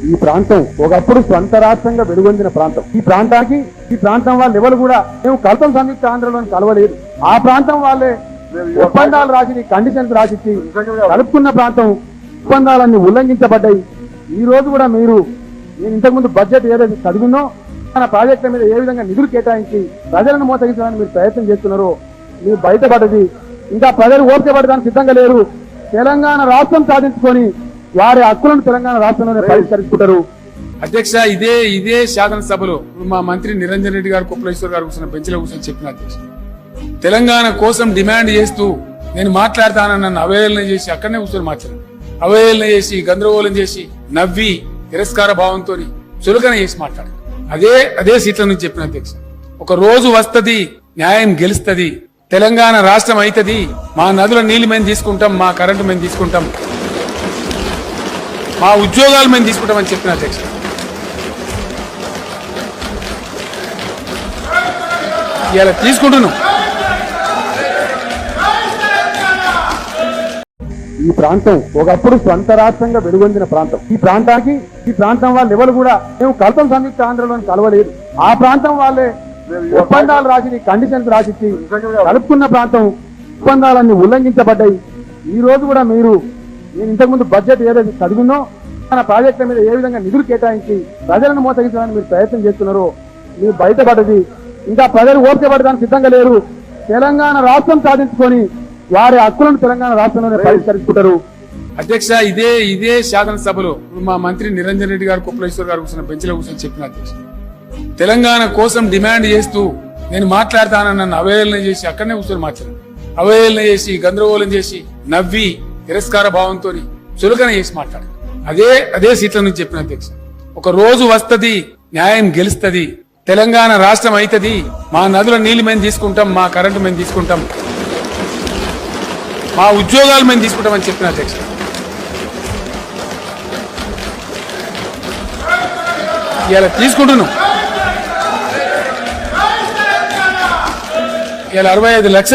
ఈ ప్రాంతం ఒకప్పుడు స్వంత రాష్ట్రంగా వెలుగొందిన ప్రాంతం. ఈ ప్రాంతం వాళ్ళు ఎవరు కూడా మేము కల్పం సంయుక్త ఆంధ్రలోని కలవలేదు. ఆ ప్రాంతం వాళ్ళే ఒప్పందాలు రాసి కండిషన్స్ రాసిచ్చి కలుపుకున్న ప్రాంతం. ఒప్పందాలన్నీ ఉల్లంఘించబడ్డాయి. ఈ రోజు కూడా నేను ఇంతకుముందు బడ్జెట్ ఏదైతే చదివినో మన ప్రాజెక్టుల మీద ఏ విధంగా నిధులు కేటాయించి ప్రజలను మోసగించడానికి మీరు ప్రయత్నం చేస్తున్నారో మీరు బయటపడ్డది. ఇంకా ప్రజలు ఓపిక పడడానికి సిద్ధంగా లేరు. తెలంగాణ రాష్ట్రం సాధించుకొని వారి హక్కులను తెలంగాణ రాష్ట్రంలోనే పరిష్కరించుకుంటారు. అధ్యక్ష, ఇదే శాసనసభలో మా మంత్రి నిరంజన్ రెడ్డి గారు, కుప్పలేశ్వర్ గారు కూర్చున్న బెంచ్లో కూర్చొని చెప్పిన అధ్యక్ష, తెలంగాణ కోసం డిమాండ్ చేస్తూ నేను మాట్లాడతానని నన్ను అవహేళన చేసి అక్కడనే కూర్చొని మాట్లాడాను. అవహేళన చేసి గందరగోళం చేసి నవ్వి తిరస్కార భావంతో చులకన చేసి మాట్లాడారు. అదే సీట్ల నుంచి చెప్పిన అధ్యక్ష, ఒక రోజు వస్తది, న్యాయం గెలుస్తది, తెలంగాణ రాష్ట్రం అవుతుంది, మా నదుల నీళ్లు మేము తీసుకుంటాం, మా కరెంటు మేము తీసుకుంటాం, మా ఉద్యోగాలు మేము తీసుకుంటామని చెప్పిన అధ్యక్ష. ఇలా తీసుకుంటున్నాం. ఈ ప్రాంతం ఒకప్పుడు స్వంత రాష్ట్రంగా వెలుగొందిన ప్రాంతం. ఈ ప్రాంతం వాళ్ళు ఎవరు కూడా మేము కల్పం సంయుక్త ఆంధ్రలోని కలవలేదు. ఆ ప్రాంతం వాళ్ళే ఒప్పందాలు రాసి కండిషన్స్ రాసిచ్చి కలుపుకున్న ప్రాంతం. ఒప్పందాలన్నీ ఉల్లంఘించబడ్డాయి. ఈ రోజు కూడా నేను ఇంతకుముందు బడ్జెట్ ఏదైతే చదివినో మన ప్రాజెక్టుల మీద ఏ విధంగా నిధులు కేటాయించి ప్రజలను మోసగించడానికి మీరు ప్రయత్నం చేస్తున్నారో మీరు బయటపడ్డది. ఇంకా ప్రజలు ఓపిక పడడానికి సిద్ధంగా లేరు. తెలంగాణ రాష్ట్రం సాధించుకొని వారి హక్కులను తెలంగాణ రాష్ట్రంలోనే పరిష్కరించుకుంటారు. అధ్యక్ష, ఇదే శాసనసభలో మా మంత్రి నిరంజన్ రెడ్డి గారు, కుప్పలేశ్వర్ గారు కూర్చున్న బెంచ్లో కూర్చొని చెప్పిన అధ్యక్ష, తెలంగాణ కోసం డిమాండ్ చేస్తూ నేను మాట్లాడతానని నన్ను అవహేళన చేసి అక్కడనే కూర్చొని మాట్లాడాను. అవహేళన చేసి గందరగోళం చేసి నవ్వి తిరస్కార భావంతో చులకన చేసి మాట్లాడారు. అదే సీట్ల నుంచి చెప్పిన అధ్యక్ష, ఒక రోజు వస్తది, న్యాయం గెలుస్తది, తెలంగాణ రాష్ట్రం అవుతుంది, మా నదుల నీళ్లు మేము తీసుకుంటాం, మా కరెంటు మేము తీసుకుంటాం, మా ఉద్యోగాలు మేము తీసుకుంటామని చెప్పిన అధ్యక్ష. ఇలా తీసుకుంటున్నాం. ఇలా 65 లక్షల